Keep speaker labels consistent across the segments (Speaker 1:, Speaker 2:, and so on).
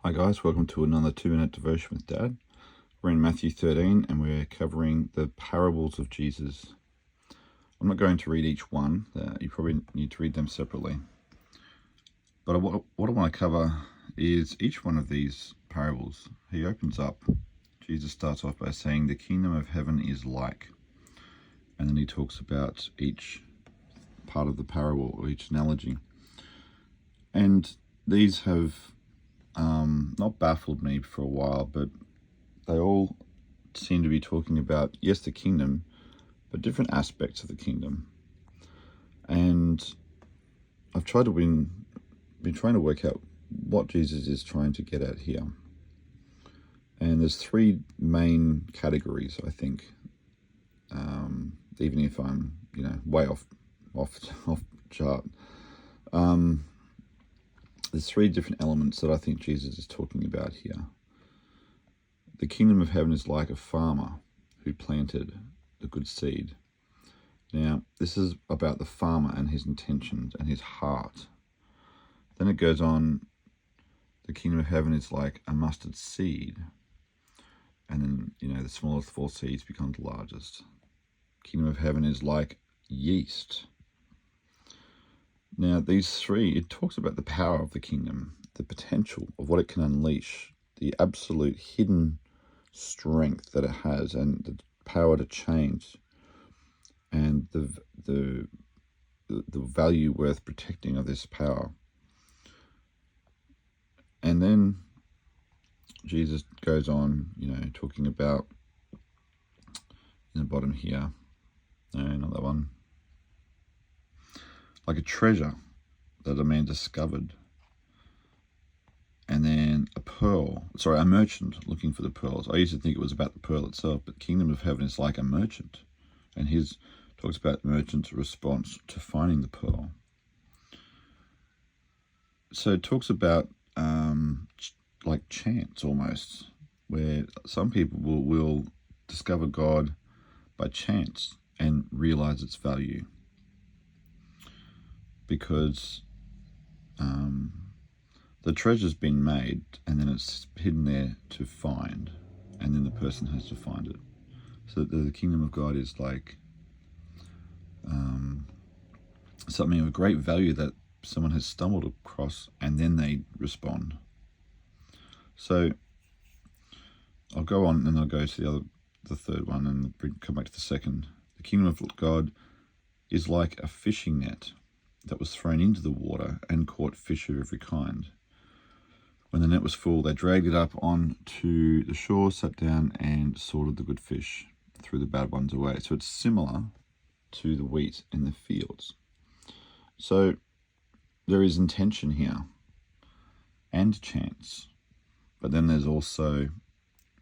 Speaker 1: Hi guys, welcome to another 2-minute devotion with Dad. We're in Matthew 13 and we're covering the parables of Jesus. I'm not going to read each one, you probably need to read them separately. But what I want to cover is each one of these parables. He opens up, Jesus starts off by saying the kingdom of heaven is like, and then he talks about each part of the parable or each analogy. And these have not baffled me for a while, but they all seem to be talking about, yes, the kingdom, but different aspects of the kingdom. And I've tried to been trying to work out what Jesus is trying to get at here. And there's three main categories, I think. Even if I'm, way off chart. There's three different elements that I think Jesus is talking about here. The kingdom of heaven is like a farmer who planted the good seed. Now, this is about the farmer and his intentions and his heart. Then it goes on, the kingdom of heaven is like a mustard seed. And then, the smallest of all seeds becomes the largest. Kingdom of heaven is like yeast. Now, these three, it talks about the power of the kingdom, the potential of what it can unleash, the absolute hidden strength that it has, and the power to change, and the value worth protecting of this power. And then Jesus goes on, talking about in the bottom here, no, not that one, like a treasure that a man discovered. And then a merchant looking for the pearls. I used to think it was about the pearl itself, but kingdom of heaven is like a merchant. And his talks about merchant's response to finding the pearl. So it talks about like chance almost, where some people will discover God by chance and realize its value. Because the treasure's been made and then it's hidden there to find, and then the person has to find it. So the kingdom of God is like something of great value that someone has stumbled across, and then they respond. So I'll go on and I'll go to the third one and come back to the second. The kingdom of God is like a fishing net that was thrown into the water and caught fish of every kind. When the net was full, they dragged it up onto the shore, sat down and sorted the good fish, threw the bad ones away. So it's similar to the wheat in the fields. So there is intention here and chance, but then there's also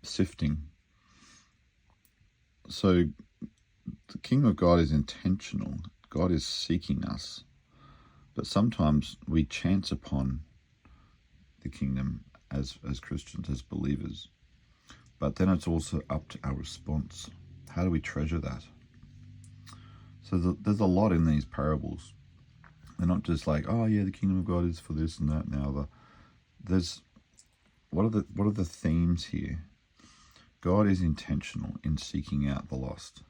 Speaker 1: sifting. So the kingdom of God is intentional. God is seeking us. But sometimes we chance upon the kingdom as Christians, as believers. But then it's also up to our response. How do we treasure that? So there's a lot in these parables. They're not just like, oh yeah, the kingdom of God is for this and that and the other. There's what are the themes here? God is intentional in seeking out the lost.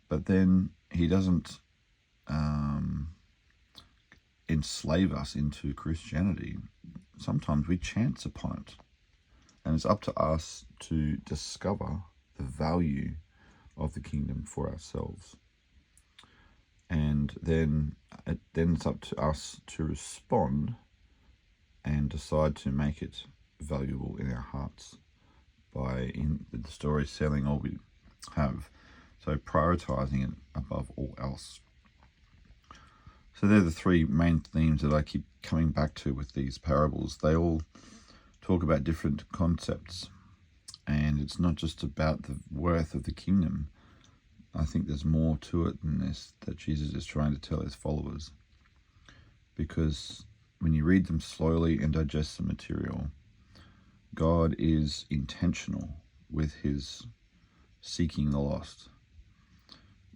Speaker 1: But then he doesn't enslave us into Christianity. Sometimes we chance upon it, and it's up to us to discover the value of the kingdom for ourselves. And then it's up to us to respond and decide to make it valuable in our hearts by, in the story, selling all we have. So prioritizing it above all else. So they're the three main themes that I keep coming back to with these parables. They all talk about different concepts, and it's not just about the worth of the kingdom. I think there's more to it than this that Jesus is trying to tell his followers. Because when you read them slowly and digest the material, God is intentional with his seeking the lost.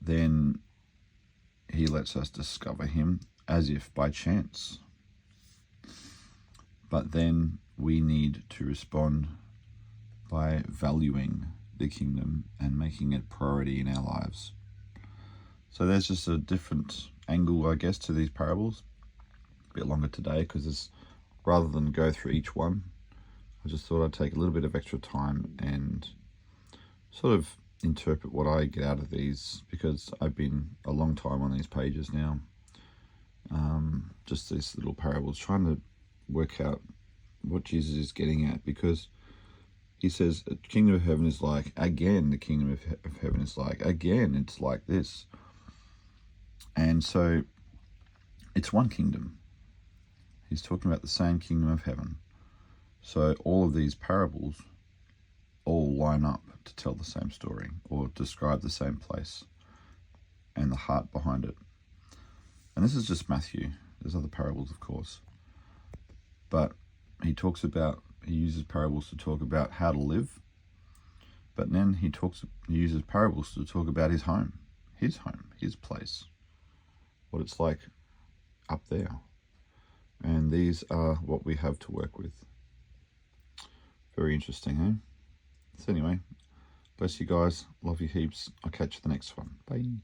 Speaker 1: Then he lets us discover him as if by chance. But then we need to respond by valuing the kingdom and making it priority in our lives. So there's just a different angle, I guess, to these parables. A bit longer today because rather than go through each one, I just thought I'd take a little bit of extra time and sort of interpret what I get out of these, because I've been a long time on these pages now. Just these little parables, trying to work out what Jesus is getting at, because he says the kingdom of heaven is like, again, the kingdom of heaven is like, again, it's like this. And so it's one kingdom. He's talking about the same kingdom of heaven. So all of these parables all line up to tell the same story or describe the same place and the heart behind it. And this is just Matthew. There's other parables, of course. But he uses parables to talk about how to live. But then he uses parables to talk about his home, his place, what it's like up there. And these are what we have to work with. Very interesting, eh? So anyway, bless you guys. Love you heaps. I'll catch you the next one. Bye.